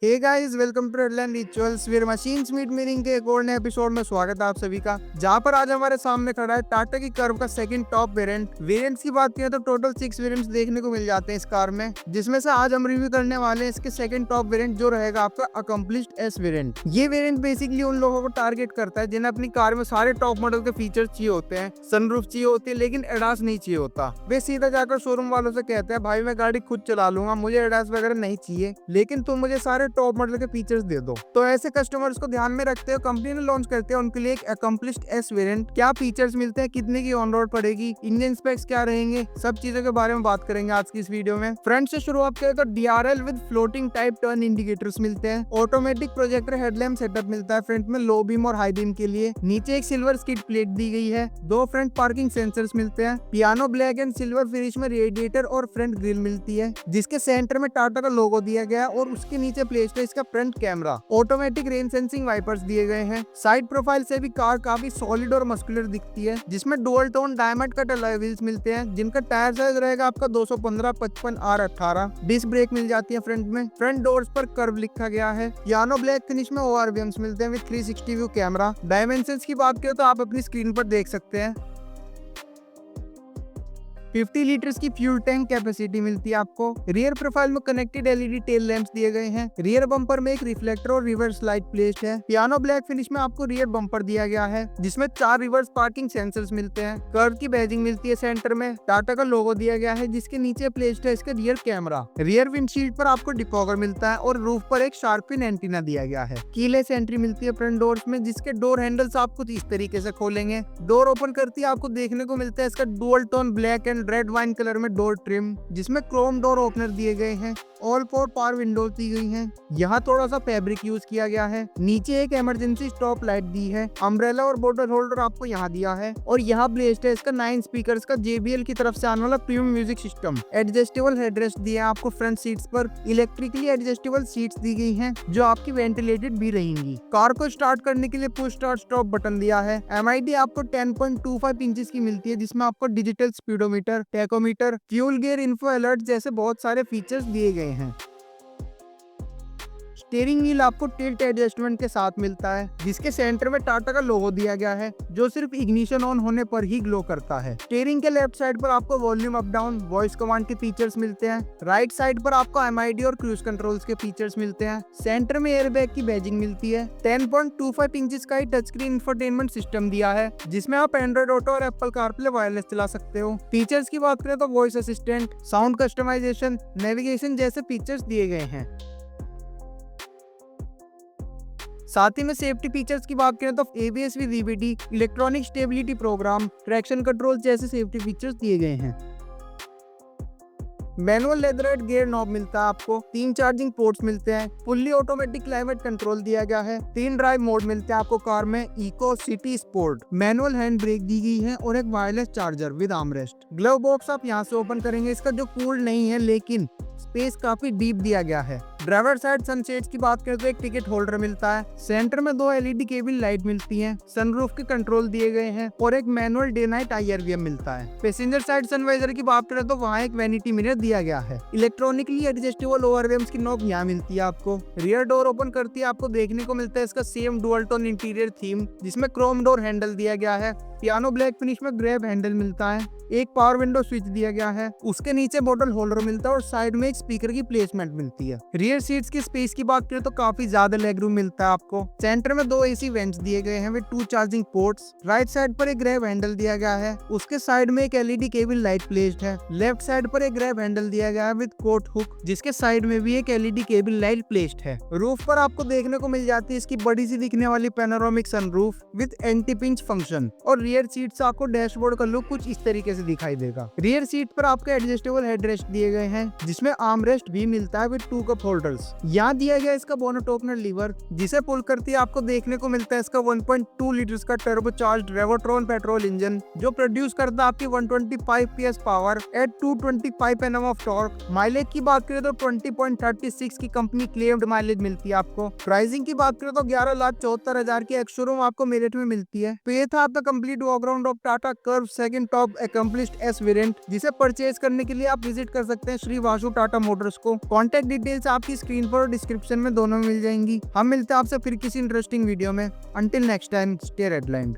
Hey guys, welcome to Redland rituals where machines meet meaning के एक और नए एपिसोड में स्वागत है आप सभी का। जहां पर आज हमारे सामने खड़ा है टाटा की कर्व का सेकंड टॉप वेरिएंट्स की बात करें तो टोटल 6 वेरिएंट्स देखने को मिल जाते हैं इस कार में, जिसमें से आज हम रिव्यू करने वाले हैं इसके सेकंड टॉप वेरिएंट जो रहेगा आपका अकम्प्लिश्ड एस वेरिएंट। ये वेरिएंट बेसिकली उन लोगों को टारगेट करता है जिन्हें अपनी कार में सारे टॉप मॉडल के फीचर्स चाहिए होते हैं, सनरूफ चाहिए होती है लेकिन एडास नहीं चाहिए होता। वे सीधा जाकर शोरूम वालों से कहते हैं भाई मैं गाड़ी खुद चला लूंगा, मुझे एडास वगैरह नहीं चाहिए, लेकिन तुम मुझे सारे टॉप मॉडल के फीचर्स दे दो। तो ऐसे कस्टमर्स को ध्यान में रखते हुए कंपनी ने लॉन्च करते हैं उनके लिए एक अकम्प्लिश्ड एस वेरिएंट। क्या फीचर्स मिलते हैं, कितने की ऑन रोड पड़ेगी, इंजन स्पेक्स क्या रहेंगे, सब चीजों के बारे में बात करेंगे आज की इस वीडियो में। फ्रंट से शुरुआत करें तो DRL with floating type turn indicators मिलते हैं, ऑटोमेटिक प्रोजेक्टर हेडलैम्प सेटअप मिलता है फ्रंट में लो बीम और हाई बीम के लिए। नीचे एक सिल्वर स्किड प्लेट दी गई है, 2 फ्रंट पार्किंग सेंसर्स मिलते हैं, piano black and silver finish में रेडिएटर और फ्रंट ग्रिल मिलती है जिसके सेंटर में टाटा का लोगो दिया गया है और उसके नीचे प्लेस्ड है इसका front camera. Automatic rain sensing wipers दिए गए हैं। साइड प्रोफाइल से भी कार काफी सॉलिड और मस्कुलर दिखती है, जिसमें dual tone diamond cut alloy wheels मिलते हैं जिनका टायर साइज रहेगा आपका 215 55 R18। डिस्क ब्रेक मिल जाती है फ्रंट में। फ्रंट डोर्स पर कर्व लिखा गया है। पियानो ब्लैक फिनिश में ORVMs मिलते हैं विद 360 व्यू कैमरा। डायमेंशंस की बात करें तो आप अपनी स्क्रीन पर देख सकते हैं। 50 लीटर्स की फ्यूल टैंक कैपेसिटी मिलती है आपको। रियर प्रोफाइल में कनेक्टेड LED टेल लैंप्स दिए गए हैं। रियर बम्पर में एक रिफ्लेक्टर और रिवर्स लाइट प्लेस्ड है। पियानो ब्लैक फिनिश में आपको रियर बम्पर दिया गया है जिसमें 4 रिवर्स पार्किंग सेंसर्स मिलते हैं। कर्व की बैजिंग मिलती है सेंटर में। टाटा का लोगो दिया गया है जिसके नीचे प्लेस्ड है इसका रियर कैमरा। रियर विंडशील्ड पर आपको डिफॉगर मिलता है और रूफ पर एक शार्पिन एंटीना दिया गया है। कीलेस एंट्री मिलती है फ्रंट डोर्स में जिसके डोर हैंडल्स आप कुछ इस तरीके से खोलेंगे। डोर ओपन करती है आपको देखने को मिलता है इसका dual tone black and red wine colour में डोर ट्रिम जिसमें क्रोम डोर ओपनर दिए गए हैं। ऑल 4 पावर विंडोज दी गई हैं। यहाँ थोड़ा सा फैब्रिक यूज किया गया है। नीचे एक इमरजेंसी स्टॉप लाइट दी है। अम्ब्रेला और बोतल होल्डर आपको यहाँ दिया है और यहाँ प्लेस्ड है इसका 9 स्पीकर्स का JBL की तरफ से आने वाला premium music system. Adjustable headrest दिया है आपको फ्रंट सीट्स पर। इलेक्ट्रिकली एडजस्टेबल सीट्स दी गई हैं जो आपकी वेंटिलेटेड भी रहेंगी। कार को स्टार्ट करने के लिए पुश स्टार्ट स्टॉप बटन दिया है। MID आपको 10.25 इंचेस की मिलती है जिसमें आपको digital speedometer, tachometer, fuel gear info alert जैसे बहुत सारे फीचर्स दिए गए हैं। स्टीयरिंग व्हील आपको टिल्ट एडजस्टमेंट के साथ मिलता है जिसके सेंटर में टाटा का लोगो दिया गया है जो सिर्फ इग्निशन ऑन होने पर ही ग्लो करता है। स्टीयरिंग के लेफ्ट साइड पर आपको volume up down, voice command के फीचर्स मिलते हैं। राइट साइड पर आपको MID और क्रूज कंट्रोल्स के फीचर्स मिलते हैं। सेंटर में एयरबैग की बैजिंग मिलती है। 10.25 इंचेस का टच स्क्रीन इंफोटेनमेंट सिस्टम दिया है जिसमें आप एंड्रॉइड ऑटो और एप्पल कारप्ले वायरलेस चला सकते हो। फीचर्स की बात करें तो voice assistant, sound customization, navigation जैसे फीचर्स दिए गए हैं। साथ ही में सेफ्टी फीचर्स की बात करें तो ABS with EBD, electronic stability program, traction control जैसे सेफ्टी फीचर्स दिए गए हैं। मैनुअल लेदरराइट गियर नॉब मिलता है आपको। 3 चार्जिंग पोर्ट्स मिलते हैं। फुल्ली ऑटोमेटिक क्लाइमेट कंट्रोल दिया गया है। 3 ड्राइव मोड मिलते हैं आपको कार में, eco, city, sport. Manual hand brake दी गई है और एक wireless charger with armrest. Glove box आप यहाँ से ओपन करेंगे, इसका जो कूल्ड नहीं है लेकिन स्पेस काफी डीप दिया गया है। ड्राइवर साइड सनशेड्स की बात करें तो एक टिकट होल्डर मिलता है। सेंटर में 2 LED केबिन लाइट मिलती हैं। सनरूफ के कंट्रोल दिए गए हैं और एक मैनुअल डे नाइट IRVM मिलता है। पैसेंजर साइड सनवाइजर की बात करें तो वहाँ एक वैनिटी मिरर दिया गया है। इलेक्ट्रॉनिकली एडजस्टेबल ORVMs की नॉब यहाँ मिलती है आपको। रियर डोर ओपन करती है आपको देखने को मिलता है इसका same dual tone interior theme जिसमें क्रोम डोर हैंडल दिया गया है। पियानो ब्लैक फिनिश में ग्रैब हैंडल मिलता है। एक पावर विंडो स्विच दिया गया है। उसके नीचे बोतल होल्डर मिलता है और साइड में एक स्पीकर की प्लेसमेंट मिलती है। रियर सीट्स की स्पेस की बात करें तो काफी ज्यादा लेग रूम मिलता है आपको। सेंटर में 2 AC वेंट्स दिए गए हैं with 2 charging ports. Right side पर एक ग्रैब हैंडल दिया गया है। उसके साइड में एक LED केबिन लाइट प्लेस्ड है। लेफ्ट साइड पर एक ग्रैब हैंडल दिया गया है विद कोट हुक जिसके साइड में भी एक LED केबिन लाइट प्लेस्ड है। रूफ पर आपको देखने को मिल जाती है इसकी बड़ी सी दिखने वाली panoramic sunroof with anti pinch function. और रियर सीट से आपको डैशबोर्ड का लुक कुछ इस तरीके से दिखाई देगा। रियर सीट पर आपको एडजस्टेबल हेडरेस्ट दिए गए हैं जिसमें आर्मरेस्ट भी मिलता है विद 2 कप होल्डर्स। यहाँ दिया गया इसका बोनट ओपनर लीवर जिसे पुल करती है आपको देखने को मिलता है इसका 1.2 लीटर्स का टर्बोचार्ज्ड रेवोट्रॉन पेट्रोल इंजन जो प्रोड्यूस करता है आपकी 125 PS power at 225 Nm of torque. Mileage की बात करें तो 20.36 की कंपनी क्लेम्ड माइलेज मिलती है आपको। प्राइसिंग की बात करें तो 11,74,000 की एक्स शोरूम आपको मेरिट में मिलती है। तो ये था आपका complete complete walkaround of Tata Curvv second top accomplished S variant, जिसे परचेज करने के लिए आप विजिट कर सकते हैं श्री वासु टाटा मोटर्स को। कॉन्टैक्ट डिटेल्स आपकी स्क्रीन पर और डिस्क्रिप्शन में दोनों मिल जाएंगी। हम मिलते हैं आपसे फिर किसी इंटरेस्टिंग वीडियो में। Until next time, stay red line.